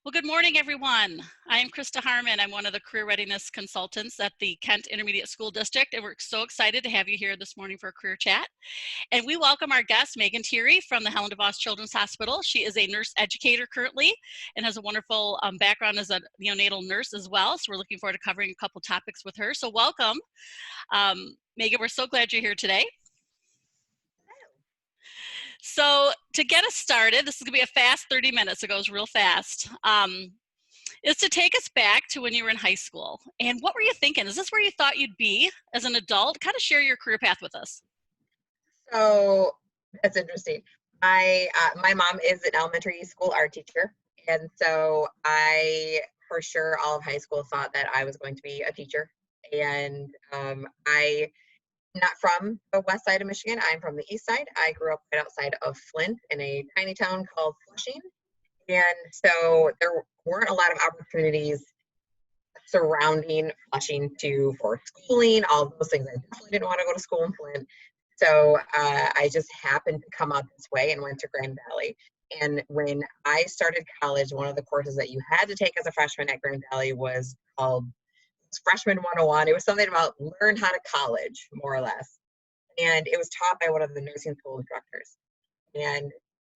Well, good morning, everyone. I am Krista Harmon. I'm one of the career readiness consultants at the Kent Intermediate School District, and we're so excited to have you here this morning for a career chat. And we welcome our guest, Meaghan Tieri from the Helen DeVos Children's Hospital. She is a nurse educator currently and has a wonderful background as a neonatal nurse as well. So we're looking forward to covering a couple topics with her. So welcome. Meaghan, we're so glad you're here today. So to get us started, this is gonna be a fast 30 minutes, it goes real fast, is to take us back to when you were in high school. And what were you thinking? Is this where you thought you'd be as an adult? Kind of share your career path with us. So that's interesting. My mom is an elementary school art teacher, and so I, for sure, all of high school thought that I was going to be a teacher. And I'm not from the west side of Michigan. I'm from the east side. I grew up right outside of Flint in a tiny town called Flushing, and so there weren't a lot of opportunities surrounding Flushing for schooling, all those things. I definitely didn't want to go to school in Flint. So I just happened to come out this way and went to Grand Valley. And when I started college, one of the courses that you had to take as a freshman at Grand Valley was called Freshman 101. It was something about learn how to college, more or less. And it was taught by one of the nursing school instructors. And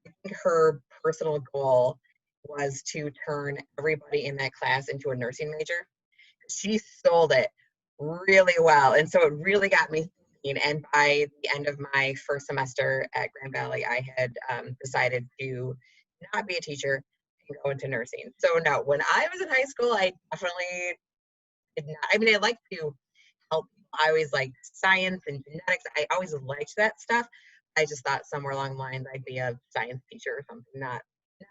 I think her personal goal was to turn everybody in that class into a nursing major. She sold it really well. And so it really got me thinking. And by the end of my first semester at Grand Valley, I had decided to not be a teacher and go into nursing. So no, when I was in high school, I definitely did not. I mean, I like to help people. I always liked science and genetics. I always liked that stuff. I just thought somewhere along the lines I'd be a science teacher or something, not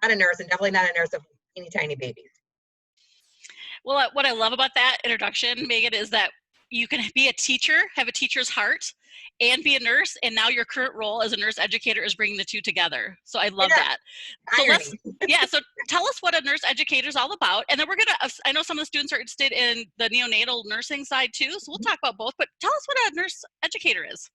a nurse, and definitely not a nurse of teeny tiny babies. Well, what I love about that introduction, Meaghan, is that you can be a teacher, have a teacher's heart, and be a nurse. And now your current role as a nurse educator is bringing the two together. So I love that. So Irony. so tell us what a nurse educator is all about. And then we're going to, I know some of the students are interested in the neonatal nursing side too. So we'll talk about both, but tell us what a nurse educator is.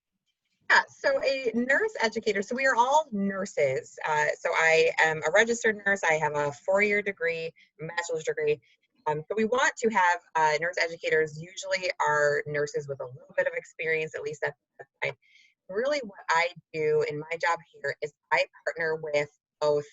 Yeah, so a nurse educator, so we are all nurses. So I am a registered nurse. I have a 4-year degree, a bachelor's degree. So we want to have nurse educators, usually are nurses with a little bit of experience, at least that's fine. Really what I do in my job here is I partner with both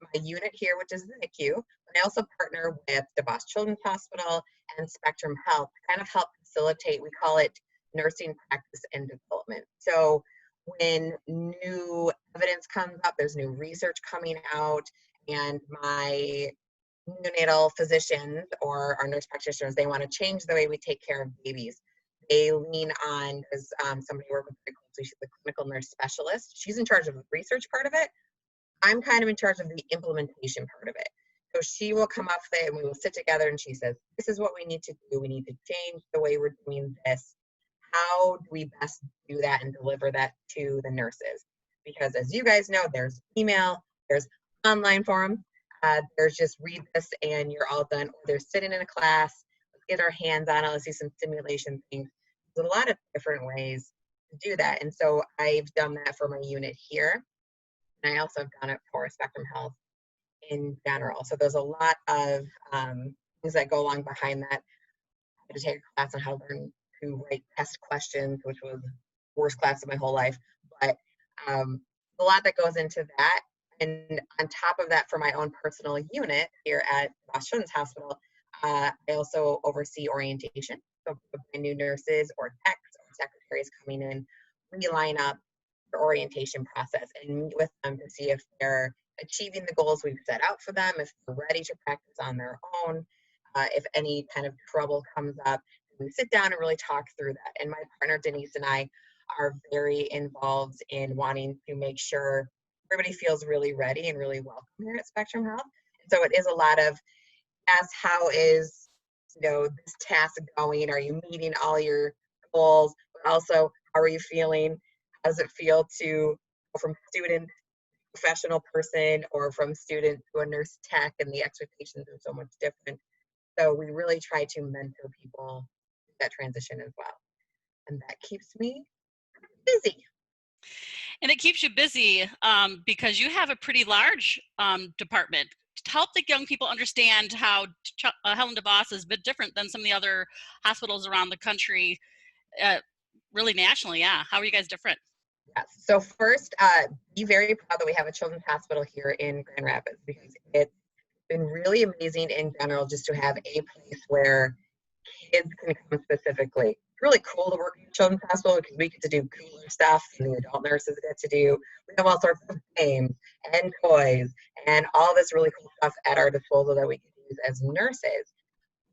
my unit here, which is the NICU, but I also partner with DeVos Children's Hospital and Spectrum Health to kind of help facilitate, we call it nursing practice and development. So when new evidence comes up, there's new research coming out, and my neonatal physicians or our nurse practitioners, they want to change the way we take care of babies. They lean on, as somebody worked with very closely, she's a clinical nurse specialist. She's in charge of the research part of it. I'm kind of in charge of the implementation part of it. So she will come up with it and we will sit together and she says, this is what we need to do. We need to change the way we're doing this. How do we best do that and deliver that to the nurses? Because as you guys know, there's email, there's online forum, there's just read this and you're all done. Or they're sitting in a class, let's get our hands on it, let's do some simulation things. There's a lot of different ways to do that. And so I've done that for my unit here. And I also have done it for Spectrum Health in general. So there's a lot of things that go along behind that. I had to take a class on how to learn to write test questions, which was the worst class of my whole life. But a lot that goes into that. And on top of that, for my own personal unit here at Children's Hospital, I also oversee orientation. So my new nurses or techs or secretaries coming in, we line up the orientation process and meet with them to see if they're achieving the goals we've set out for them, if they're ready to practice on their own, if any kind of trouble comes up. We sit down and really talk through that. And my partner Denise and I are very involved in wanting to make sure everybody feels really ready and really welcome here at Spectrum Health. And so it is a lot of, ask how is this task going? Are you meeting all your goals? But also, how are you feeling? How does it feel to go from student professional person or from student to a nurse tech, and the expectations are so much different. So we really try to mentor people through that transition as well. And that keeps me busy. And it keeps you busy because you have a pretty large department. help the young people understand how Helen DeVos is a bit different than some of the other hospitals around the country, really nationally. Yeah. How are you guys different? Yes. So first, be very proud that we have a children's hospital here in Grand Rapids, because it's been really amazing in general just to have a place where kids can come specifically. It's really cool to work in a children's hospital because we get to do cooler stuff and the adult nurses get to do. We have all sorts of games and toys and all this really cool stuff at our disposal that we can use as nurses.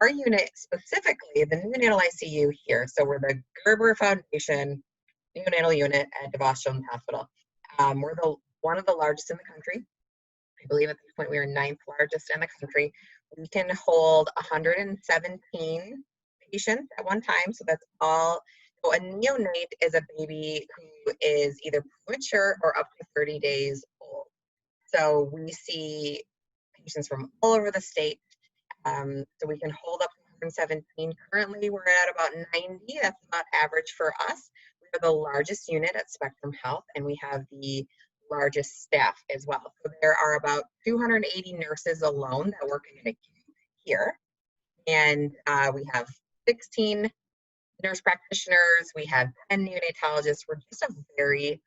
Our unit specifically, the neonatal ICU here, so we're the Gerber Foundation neonatal unit at DeVos Children's Hospital. We're one of the largest in the country. I believe at this point we are ninth largest in the country. We can hold 117 patients at one time, so that's all. So a neonate is a baby who is either premature or up to 30 days old. So we see patients from all over the state. So we can hold up to 117. Currently, we're at about 90. That's about average for us. We're the largest unit at Spectrum Health, and we have the largest staff as well. So there are about 280 nurses alone that work in NICU here. And we have 16 nurse practitioners. We have 10 neonatologists. We're just a very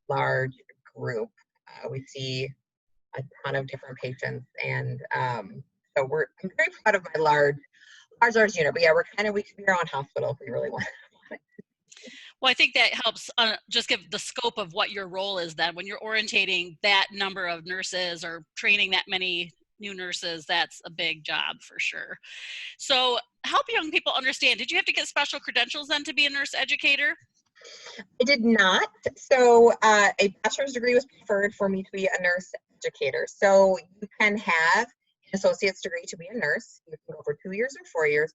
large group. We see a ton of different patients. And I'm very proud of my large unit. But yeah, we could be our own hospital if we really want. Well, I think that helps just give the scope of what your role is then when you're orientating that number of nurses or training that many new nurses. That's a big job for sure. So help young people understand, did you have to get special credentials then to be a nurse educator? I did not. So a bachelor's degree was preferred for me to be a nurse educator. So you can have an associate's degree to be a nurse. You can go for 2 years or 4 years.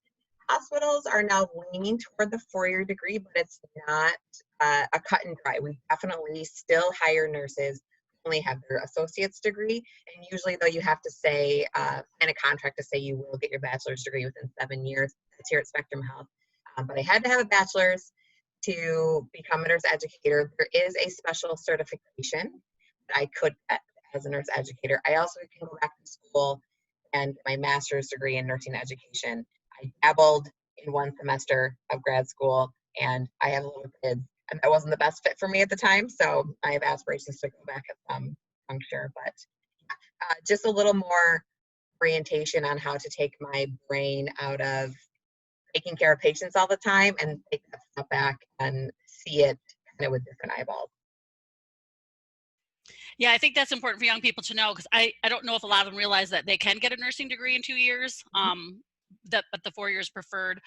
Hospitals are now leaning toward the 4-year degree, but it's not a cut and dry. We definitely still hire nurses who only have their associate's degree. And usually, though, you have to say, sign a contract to say you will get your bachelor's degree within 7 years. That's here at Spectrum Health. But I had to have a bachelor's to become a nurse educator. There is a special certification that I could get as a nurse educator. I also can go back to school and get my master's degree in nursing education. I dabbled in one semester of grad school, and I have little kids, and that wasn't the best fit for me at the time, so I have aspirations to go back at some juncture. But just a little more orientation on how to take my brain out of taking care of patients all the time and take that step back and see it kind of with different eyeballs. Yeah, I think that's important for young people to know, because I don't know if a lot of them realize that they can get a nursing degree in 2 years, but the 4 years preferred.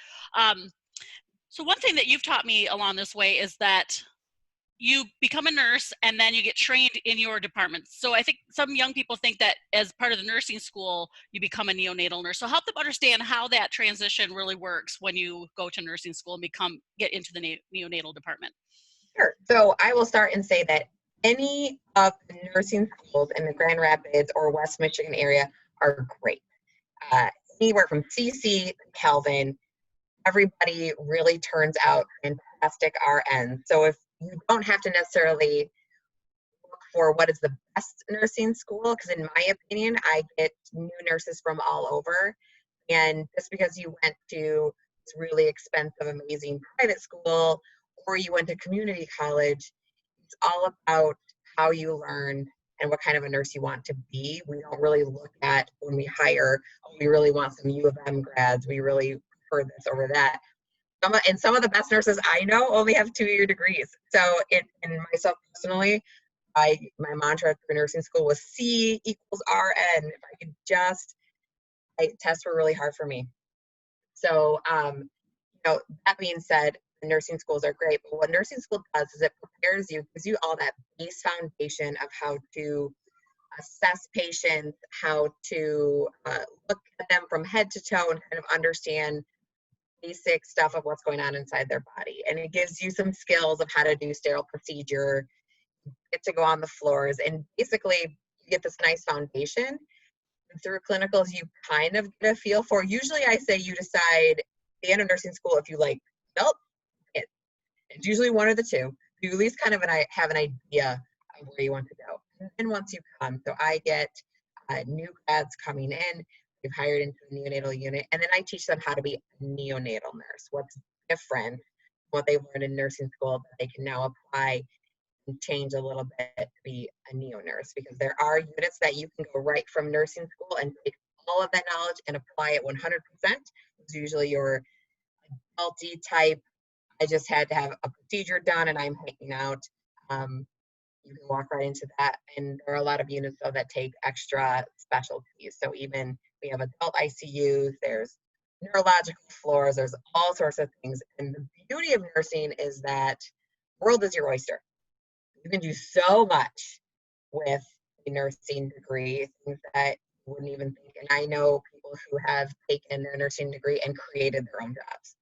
So one thing that you've taught me along this way is that you become a nurse and then you get trained in your department. So I think some young people think that as part of the nursing school, you become a neonatal nurse. So help them understand how that transition really works when you go to nursing school and get into the neonatal department. Sure. So I will start and say that any of the nursing schools in the Grand Rapids or West Michigan area are great. Anywhere from CC to Calvin, everybody really turns out fantastic RNs. So if you don't have to necessarily look for what is the best nursing school, because in my opinion, I get new nurses from all over. And just because you went to this really expensive, amazing private school, or you went to community college, it's all about how you learn and what kind of a nurse you want to be. We don't really look at when we hire, oh, we really want some U of M grads. We really prefer this over that. Some of the best nurses I know only have 2-year degrees. So and myself personally, my mantra for nursing school was C equals RN. If I could just, tests were really hard for me. So, that being said, the nursing schools are great, but what nursing school does is it prepares you, gives you all that base foundation of how to assess patients, how to look at them from head to toe and kind of understand basic stuff of what's going on inside their body. And it gives you some skills of how to do sterile procedure, get to go on the floors, and basically you get this nice foundation. And through clinicals, you kind of get a feel for, usually I say you decide at the end of nursing school if you like adult kids. It's usually one or the two. You at least kind of have an idea of where you want to go. And then once you come, so I get new grads coming in. We've hired into the neonatal unit, and then I teach them how to be a neonatal nurse. What's different, what they've learned in nursing school that they can now apply and change a little bit to be a neo nurse, because there are units that you can go right from nursing school and take all of that knowledge and apply it 100%. It's usually your multi type. I just had to have a procedure done and I'm hanging out. You can walk right into that. And there are a lot of units though that take extra specialties. So even we have adult ICUs, there's neurological floors, there's all sorts of things. And the beauty of nursing is that the world is your oyster. You can do so much with a nursing degree, things that you wouldn't even think. And I know people who have taken their nursing degree and created their own jobs.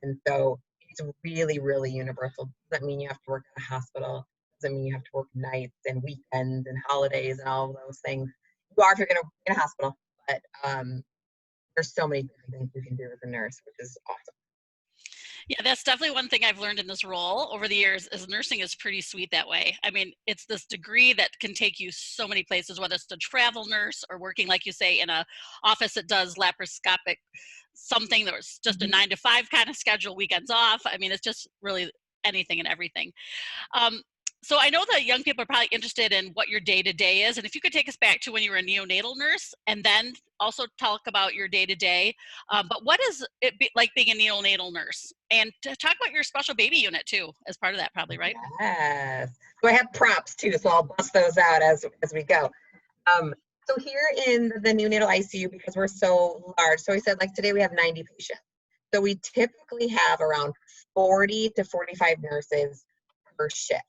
And so it's really, really universal. Doesn't mean you have to work in a hospital. Doesn't mean you have to work nights and weekends and holidays and all of those things. You are if you're going to work in a hospital, but there's so many different things you can do as a nurse, which is awesome. Yeah, that's definitely one thing I've learned in this role over the years is nursing is pretty sweet that way. I mean, it's this degree that can take you so many places, whether it's a travel nurse or working, like you say, in a office that does laparoscopic something that was just a 9 to 5 kind of schedule, weekends off. I mean, it's just really anything and everything. So I know that young people are probably interested in what your day-to-day is. And if you could take us back to when you were a neonatal nurse and then also talk about your day-to-day. But what is it like being a neonatal nurse? And to talk about your special baby unit too, as part of that probably, right? Yes. So I have props too, so I'll bust those out as we go. So here in the neonatal ICU, because we're so large, so we said like today we have 90 patients. So we typically have around 40 to 45 nurses per shift.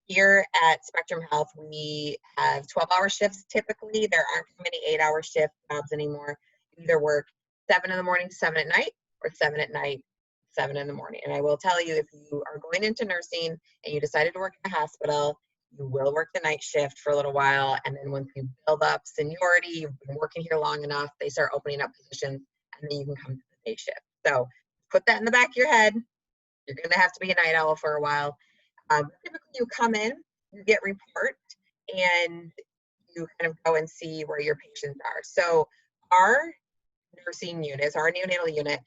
Here at Spectrum Health, we have 12-hour shifts typically. There aren't many 8-hour shift jobs anymore. You either work 7 in the morning to 7 at night, or 7 at night, 7 in the morning. And I will tell you, if you are going into nursing and you decided to work in a hospital, you will work the night shift for a little while. And then once you build up seniority, you've been working here long enough, they start opening up positions, and then you can come to the day shift. So put that in the back of your head. You're going to have to be a night owl for a while. Typically you come in, you get report, and you kind of go and see where your patients are. So our nursing units, our neonatal unit,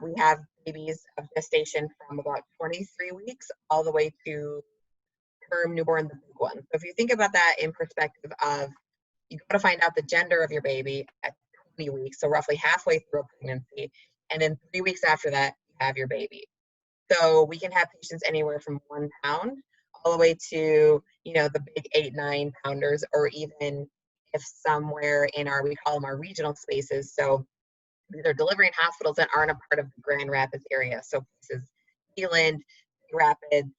we have babies of gestation from about 23 weeks all the way to term newborn, the big one. So if you think about that in perspective of, you go to find out the gender of your baby at 20 weeks, so roughly halfway through a pregnancy, and then 3 weeks after that, you have your baby. So we can have patients anywhere from 1 pound all the way to, the big 8-9 pounders, or even if somewhere in our, we call them our regional spaces. So these are delivering hospitals that aren't a part of the Grand Rapids area. So places, Zealand, Rapids,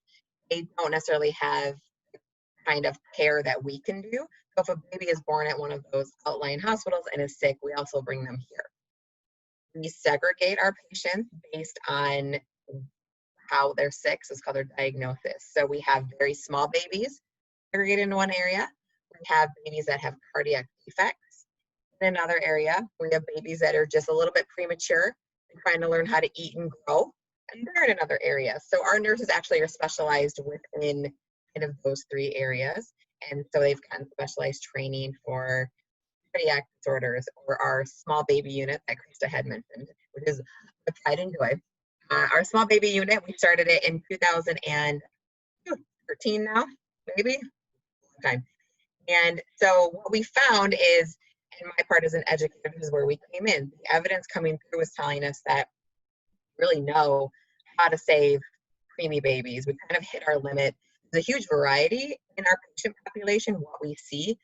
they don't necessarily have the kind of care that we can do. So if a baby is born at one of those outlying hospitals and is sick, we also bring them here. We segregate our patients based on how they're sick, so it's called their diagnosis. So we have very small babies segregated in one area. We have babies that have cardiac defects in another area. We have babies that are just a little bit premature and trying to learn how to eat and grow, and they're in another area. So our nurses actually are specialized within kind of those 3 areas. And so they've gotten specialized training for cardiac disorders, or our small baby unit that Krista had mentioned, which is a pride and joy. Our small baby unit, we started it in 2013 now, maybe, long time. And so what we found is, and my part as an educator, this is where we came in. The evidence coming through was telling us that we really know how to save preemie babies. We kind of hit our limit. There's a huge variety in our patient population. What we see is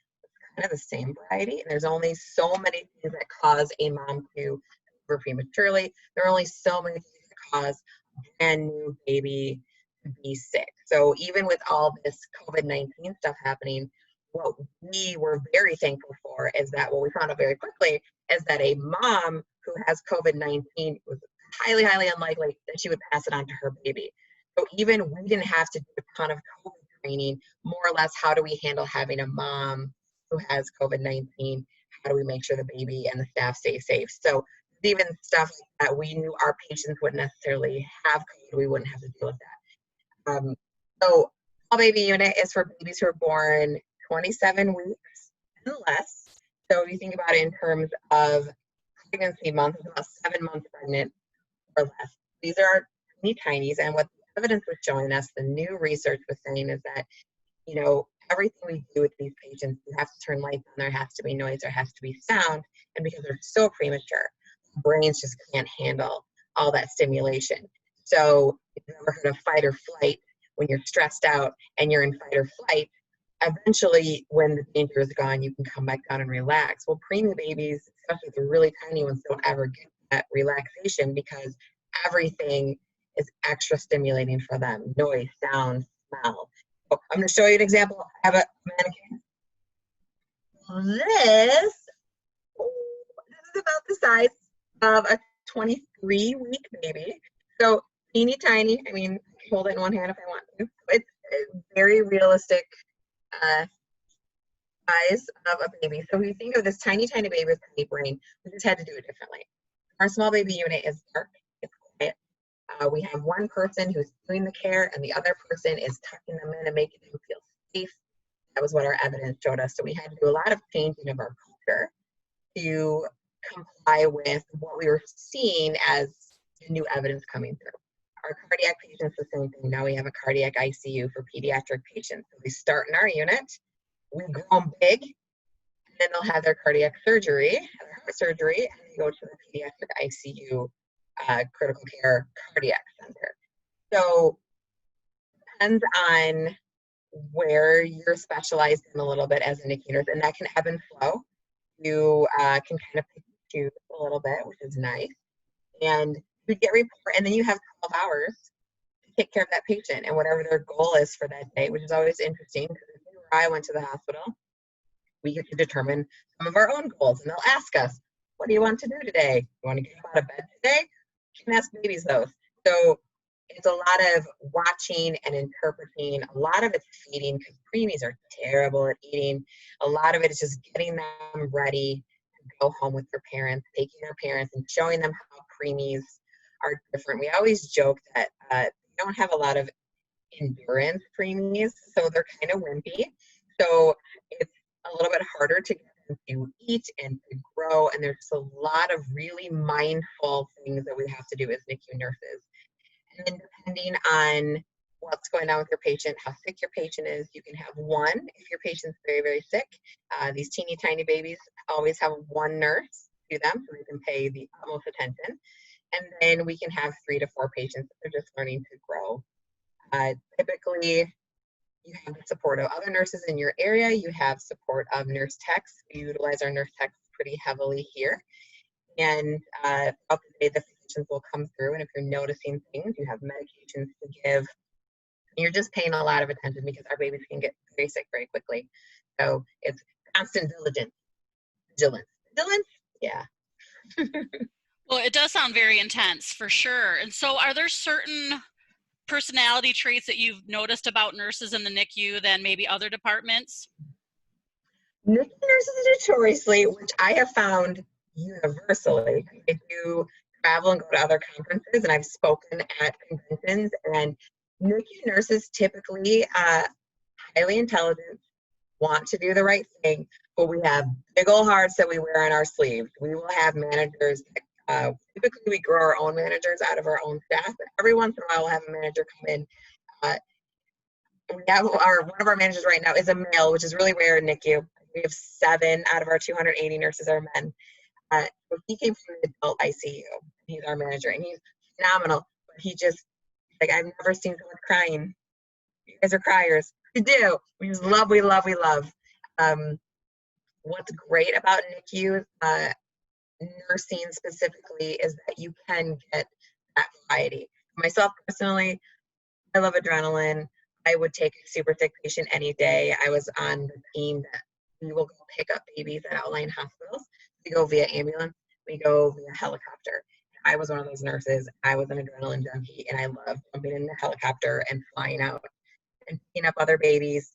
kind of the same variety. And there's only so many things that cause a mom to deliver prematurely. There are only so many things that cause a brand new baby to be sick. So even with all this COVID-19 stuff happening, what we were very thankful for is that what we found out very quickly is that a mom who has COVID-19 was highly, highly unlikely that she would pass it on to her baby. So even we didn't have to do a ton of COVID training, more or less, how do we handle having a mom who has COVID-19? How do we make sure the baby and the staff stay safe? So even stuff that we knew our patients wouldn't necessarily have COVID, we wouldn't have to deal with that. So small baby unit is for babies who are born 27 weeks and less. So if you think about it in terms of pregnancy months, about 7 months pregnant or less. These are teeny tinies, and what the evidence was showing us, the new research was saying is that, everything we do with these patients, you have to turn lights on, there has to be noise, there has to be sound, and because they're so premature, brains just can't handle all that stimulation. So if you've ever heard of fight or flight, when you're stressed out and you're in fight or flight, eventually when the danger is gone, you can come back down and relax. Well, preemie babies, especially the really tiny ones, don't ever get that relaxation because everything is extra stimulating for them: noise, sound, smell. So I'm going to show you an example. I have a mannequin. This is about the size of a 23-week baby. So teeny tiny. I mean, I can hold it in one hand if I want to. It's a very realistic size of a baby. So if you think of this tiny, tiny baby with tiny brain, we just had to do it differently. Our small baby unit is dark, it's quiet. We have one person who's doing the care and the other person is tucking them in and making them feel safe. That was what our evidence showed us. So we had to do a lot of changing of our culture to comply with what we were seeing as new evidence coming through. Our cardiac patients, the same thing. Now we have a cardiac ICU for pediatric patients. So they start in our unit, we grow them big, and then they'll have their cardiac surgery, their heart surgery, and they go to the pediatric ICU critical care cardiac center. So depends on where you're specialized in a little bit as an educator, and that can ebb and flow. You can kind of pick and choose a little bit, which is nice. And you get report, and then you have 12 hours to take care of that patient and whatever their goal is for that day, which is always interesting because I went to the hospital, we get to determine some of our own goals, and they'll ask us, what do you want to do today? You want to get out of bed today? You can ask babies those. So it's a lot of watching and interpreting. A lot of it's feeding because preemies are terrible at eating. A lot of it is just getting them ready to go home with their parents, taking their parents and showing them how preemies are different. We always joke that they don't have a lot of endurance preemies, so they're kind of wimpy. So it's a little bit harder to get them to eat and to grow, and there's a lot of really mindful things that we have to do as NICU nurses. And then depending on what's going on with your patient, how sick your patient is, you can have one if your patient's very, very sick. These teeny tiny babies always have one nurse to them so they can pay the utmost attention. And then we can have 3 to 4 patients that are just learning to grow. Typically, you have the support of other nurses in your area. You have support of nurse techs. We utilize our nurse techs pretty heavily here. And throughout the day, the physicians will come through. And if you're noticing things, you have medications to give. And you're just paying a lot of attention because our babies can get very sick very quickly. So it's constant vigilance. Vigilance? Yeah. Well, it does sound very intense for sure. And so are there certain personality traits that you've noticed about nurses in the NICU than maybe other departments? NICU nurses notoriously, which I have found universally, I do travel and go to other conferences, and I've spoken at conventions, and NICU nurses typically highly intelligent, want to do the right thing, but we have big old hearts that we wear on our sleeves. We will have managers that typically we grow our own managers out of our own staff, but every once in a while we'll have a manager come in. We have one of our managers right now is a male, which is really rare in NICU. We have 7 out of our 280 nurses are men. So he came from the adult ICU. He's our manager, and he's phenomenal. But he just, like, I've never seen someone crying. You guys are criers. We do. We just love, we love, we love. What's great about NICU nursing specifically is that you can get that variety. Myself personally, I love adrenaline. I would take a super sick patient any day. I was on the team that we will go pick up babies at outlying hospitals. We go via ambulance. We go via helicopter. I was one of those nurses. I was an adrenaline junkie, and I loved jumping in the helicopter and flying out and picking up other babies.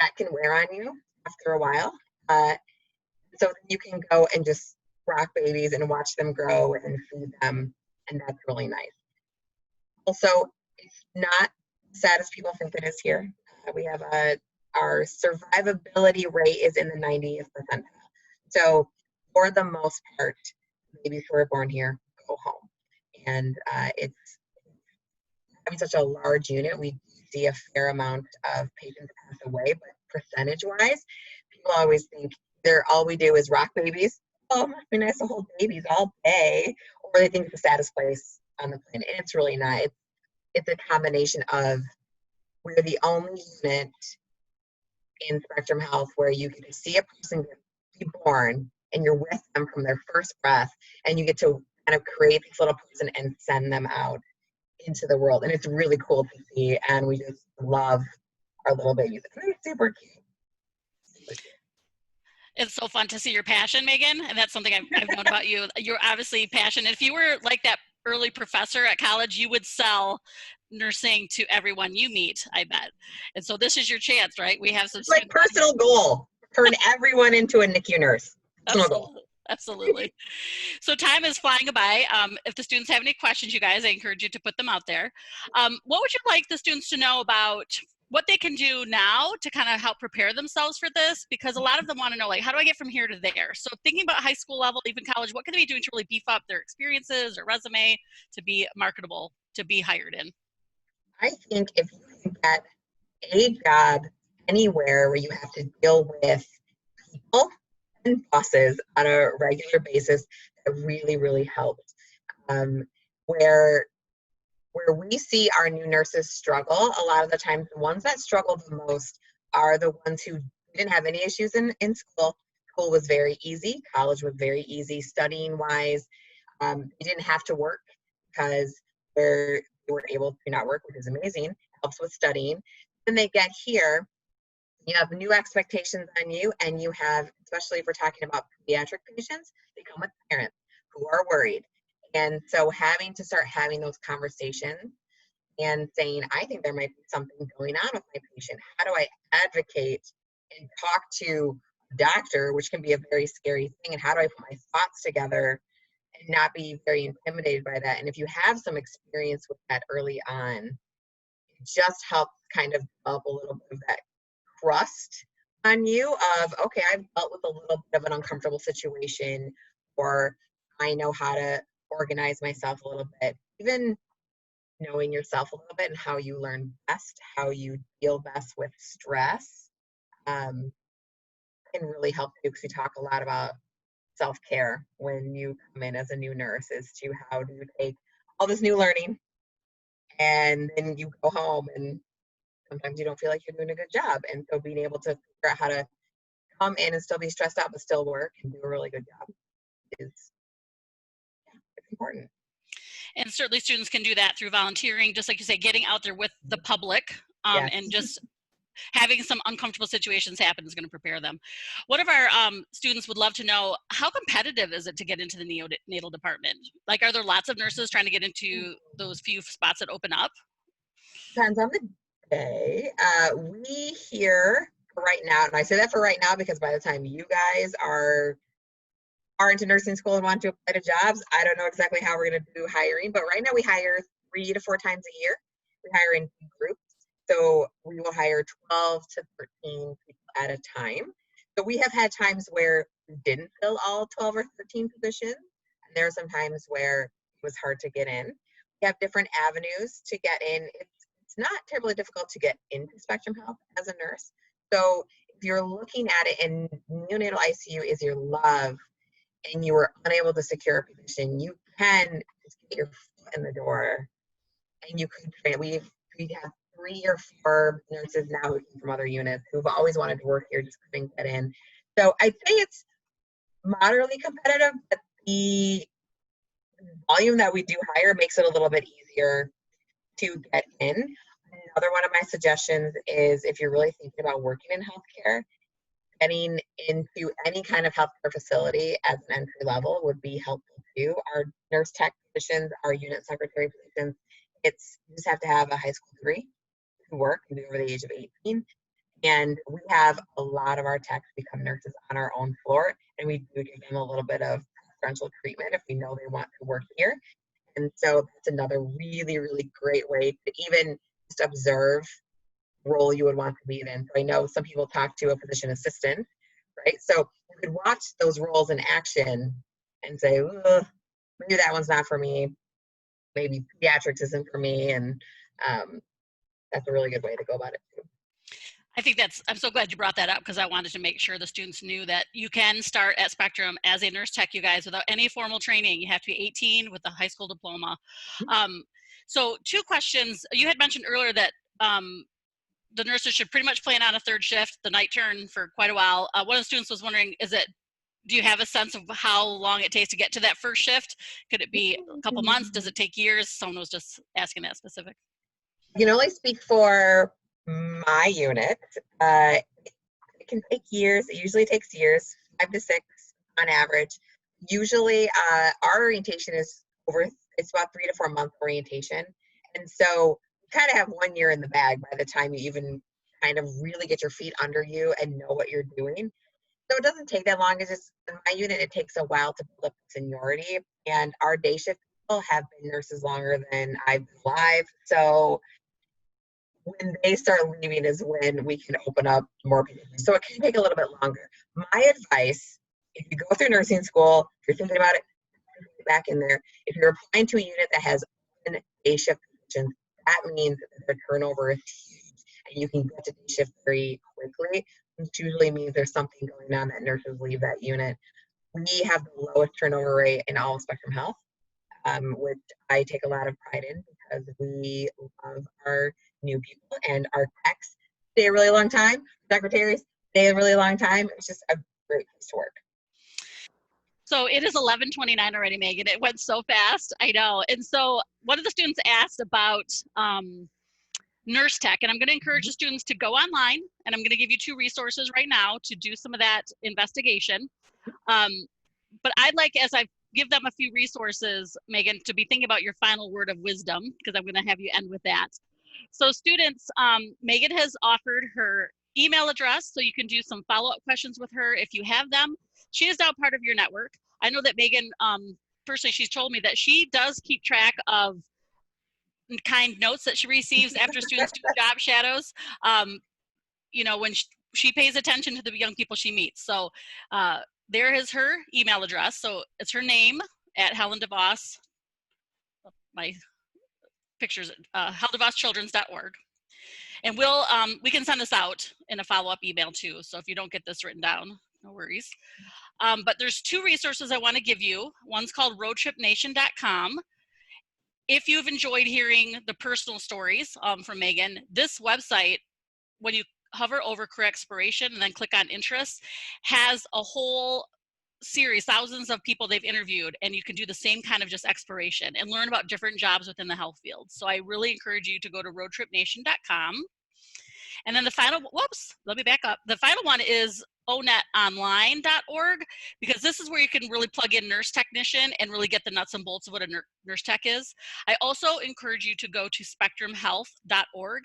That can wear on you after a while. So you can go and just rock babies and watch them grow and feed them, and that's really nice. Also, it's not as sad as people think it is here. We have our survivability rate is in the 90th percentile. So for the most part, babies who are born here go home. And it's having such a large unit, we see a fair amount of patients pass away, but percentage-wise, people always think all we do is rock babies. Oh, it must be nice to hold babies all day. Or they think it's the saddest place on the planet. And it's really not. It's a combination of we're the only unit in Spectrum Health where you get to see a person be born and you're with them from their first breath, and you get to kind of create this little person and send them out into the world. And it's really cool to see, and we just love our little babies. They're super cute. Super cute. It's so fun to see your passion, Meaghan, and that's something I've known about you. You're obviously passionate. If you were like that early professor at college, you would sell nursing to everyone you meet, I bet. And so this is your chance, right? We have some It's like personal goal. Turn everyone into a NICU nurse. Personal goal. Absolutely. So time is flying by. If the students have any questions, you guys, I encourage you to put them out there. What would you like the students to know about what they can do now to kind of help prepare themselves for this? Because a lot of them want to know, like, how do I get from here to there? So thinking about high school level, even college, what can they be doing to really beef up their experiences or resume to be marketable, to be hired in? I think if you can get a job anywhere where you have to deal with people and bosses on a regular basis, that really, really helps. Where we see our new nurses struggle, a lot of the times the ones that struggle the most are the ones who didn't have any issues in school. School was very easy. College was very easy studying wise. They didn't have to work because they were able to not work, which is amazing. It helps with studying. Then they get here, you have new expectations on you, and you have, especially if we're talking about pediatric patients, they come with parents who are worried. And so having to start having those conversations and saying, I think there might be something going on with my patient. How do I advocate and talk to a doctor, which can be a very scary thing, and how do I put my thoughts together and not be very intimidated by that? And if you have some experience with that early on, it just helps kind of develop a little bit of that trust on you of, okay, I've dealt with a little bit of an uncomfortable situation, or I know how to organize myself a little bit. Even knowing yourself a little bit and how you learn best, how you deal best with stress, can really help you, because we talk a lot about self-care when you come in as a new nurse, as to how do you take all this new learning and then you go home and sometimes you don't feel like you're doing a good job. And so being able to figure out how to come in and still be stressed out but still work and do a really good job is, yeah, it's important. And certainly students can do that through volunteering, just like you say, getting out there with the public, Yes. and just having some uncomfortable situations happen is going to prepare them. One of our students would love to know, how competitive is it to get into the neonatal department? Like, are there lots of nurses trying to get into those few spots that open up? Depends on the day. We here right now, and I say that for right now because by the time you guys are into nursing school and want to apply to jobs, I don't know exactly how we're going to do hiring, but right now we hire 3 to 4 times a year. We hire in groups. So we will hire 12 to 13 people at a time. So we have had times where we didn't fill all 12 or 13 positions. And there are some times where it was hard to get in. We have different avenues to get in. It's not terribly difficult to get into Spectrum Health as a nurse. So if you're looking at it and neonatal ICU is your love, and you were unable to secure a position, you can just get your foot in the door and you could train. We have 3 or 4 nurses now who came from other units who've always wanted to work here, just couldn't get in. So I'd say it's moderately competitive, but the volume that we do hire makes it a little bit easier to get in. Another one of my suggestions is, if you're really thinking about working in healthcare, getting into any kind of healthcare facility as an entry level would be helpful too. Our nurse tech positions, our unit secretary positions, you just have to have a high school degree to work and be over the age of 18. And we have a lot of our techs become nurses on our own floor, and we do give them a little bit of preferential treatment if we know they want to work here. And so that's another really, really great way to even just observe role you would want to be in. So I know some people talk to a physician assistant right? So you could watch those roles in action and say, ugh, maybe that one's not for me. Maybe pediatrics isn't for me. And that's a really good way to go about it too. I think I'm so glad you brought that up, because I wanted to make sure the students knew that you can start at Spectrum as a nurse tech, you guys, without any formal training. You have to be 18 with a high school diploma. So 2 questions. You had mentioned earlier that the nurses should pretty much plan on a 3rd shift, the night turn, for quite a while. One of the students was wondering, do you have a sense of how long it takes to get to that 1st shift? Could it be a couple months? Does it take years? Someone was just asking that specific. I can only speak for my unit. It can take years. It usually takes years, 5 to 6 on average. Usually, our orientation is it's about 3 to 4 month orientation. And so you kind of have 1 year in the bag by the time you even kind of really get your feet under you and know what you're doing. So it doesn't take that long. It's just in my unit, it takes a while to build up seniority. And our day shift people have been nurses longer than I've been alive. So when they start leaving is when we can open up more people. So it can take a little bit longer. My advice, if you go through nursing school, if you're thinking about it, back in there, if you're applying to a unit that has an day shift position, that means that their turnover is huge and you can get to day shift very quickly, which usually means there's something going on that nurses leave that unit. We have the lowest turnover rate in all of Spectrum Health, which I take a lot of pride in because we love our new people, and our techs stay a really long time. Secretaries stay a really long time. It's just a great place to work. So it is 11:29 already, Meaghan. It went so fast. I know. And so one of the students asked about nurse tech, and I'm going to encourage the students to go online, and I'm going to give you 2 resources right now to do some of that investigation. But I'd like, as I give them a few resources, Meaghan, to be thinking about your final word of wisdom, because I'm going to have you end with that. So students, Meaghan has offered her email address, so you can do some follow-up questions with her if you have them. She is now part of your network. I know that Meaghan, personally, she's told me that she does keep track of kind notes that she receives after students do job shadows. You know, when she pays attention to the young people she meets. So there is her email address. So it's her name at Helen DeVos. My pictures, heldevosschildrens.org. And we can send this out in a follow-up email too. So if you don't get this written down, no worries. But there's 2 resources I want to give you. One's called roadtripnation.com. If you've enjoyed hearing the personal stories from Meaghan, this website, when you hover over career exploration and then click on interests, has a whole series, thousands of people they've interviewed, and you can do the same kind of just exploration and learn about different jobs within the health field. So I really encourage you to go to roadtripnation.com. And then the final, let me back up. The final one is onetonline.org, because this is where you can really plug in nurse technician and really get the nuts and bolts of what a nurse tech is. I also encourage you to go to spectrumhealth.org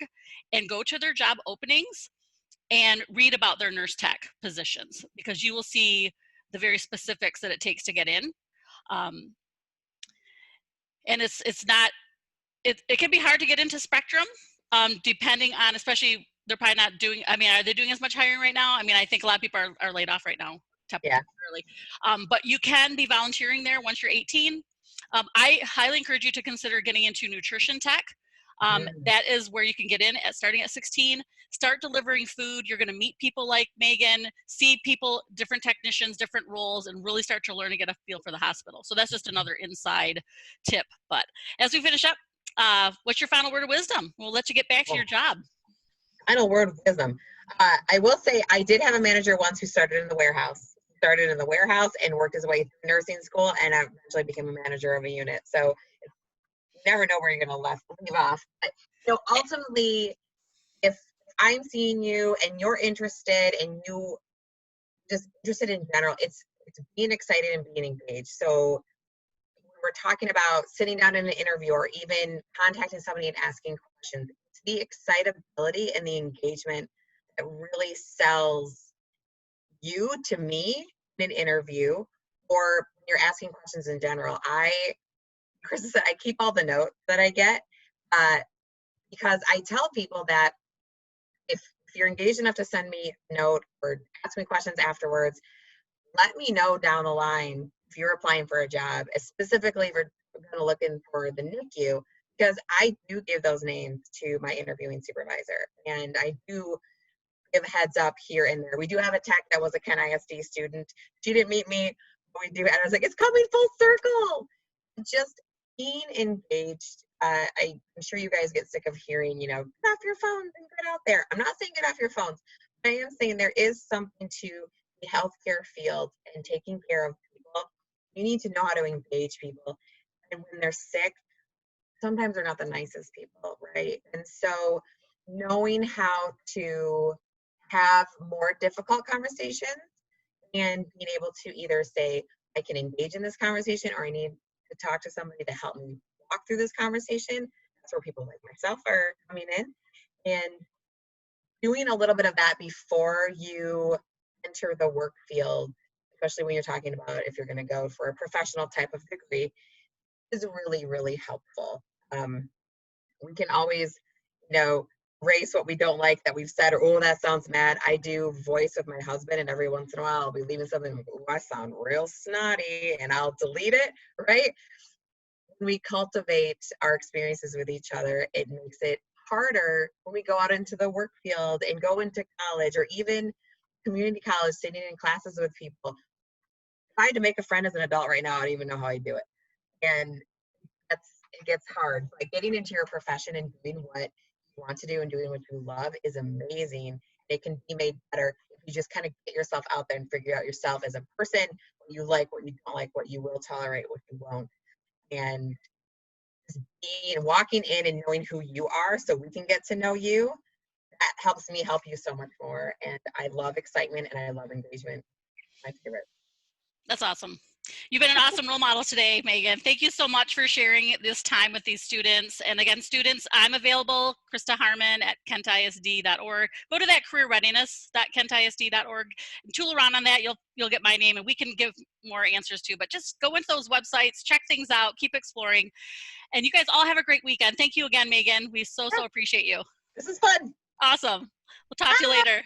and go to their job openings and read about their nurse tech positions, because you will see the very specifics that it takes to get in. And it can be hard to get into Spectrum, depending on, especially, they're probably not doing, I mean, are they doing as much hiring right now? I mean, I think a lot of people are laid off right now, temporarily. But you can be volunteering there once you're 18. I highly encourage you to consider getting into nutrition tech. That is where you can get in starting at 16. Start delivering food. You're going to meet people like Meaghan, see people, different technicians, different roles, and really start to learn and get a feel for the hospital. So that's just another inside tip. But as we finish up, what's your final word of wisdom? We'll let you get back to your job. Final word of wisdom. I will say I did have a manager once who started in the warehouse. And worked his way through nursing school, and eventually became a manager of a unit. So you never know where you're going to leave off. But ultimately, if I'm seeing you and you're interested and you just interested in general, it's being excited and being engaged. So we're talking about sitting down in an interview or even contacting somebody and asking questions. It's the excitability and the engagement that really sells you to me in an interview, or when you're asking questions in general. Chris said, I keep all the notes that I get because I tell people that if if you're engaged enough to send me a note or ask me questions afterwards, let me know down the line if you're applying for a job, specifically if you're going to look in for the NICU, because I do give those names to my interviewing supervisor, and I do give heads up here and there. We do have a tech that was a Kent ISD student. She didn't meet me, but we do, and I was like, it's coming full circle. Just being engaged. I'm sure you guys get sick of hearing, get off your phones and get out there. I'm not saying get off your phones, but I am saying there is something to the healthcare field and taking care of people. You need to know how to engage people. And when they're sick, sometimes they're not the nicest people, right? And so knowing how to have more difficult conversations and being able to either say, I can engage in this conversation, or I need to talk to somebody to help me walk through this conversation. That's where people like myself are coming in. And doing a little bit of that before you enter the work field, especially when you're talking about if you're going to go for a professional type of degree, is really, really helpful. We can always, race what we don't like that we've said, or, oh, that sounds mad. I do voice with my husband, and every once in a while I'll be leaving something, oh, I sound real snotty, and I'll delete it, right? When we cultivate our experiences with each other, it makes it harder when we go out into the work field and go into college, or even community college, sitting in classes with people. If I had to make a friend as an adult right now, I don't even know how I do it. And it gets hard. But getting into your profession and doing what you want to do and doing what you love is amazing. It can be made better if you just kind of get yourself out there and figure out yourself as a person, what you like, what you don't like, what you will tolerate, what you won't. And just walking in and knowing who you are so we can get to know you, that helps me help you so much more. And I love excitement and I love engagement. My favorite. That's awesome. You've been an awesome role model today, Meaghan. Thank you so much for sharing this time with these students. And again, students, I'm available, Krista Harmon at kentisd.org. Go to that careerreadiness.kentisd.org and tool around on that. You'll get my name, and we can give more answers too. But just go into those websites, check things out, keep exploring. And you guys all have a great weekend. Thank you again, Meaghan. We so appreciate you. This is fun. Awesome. We'll talk to you later.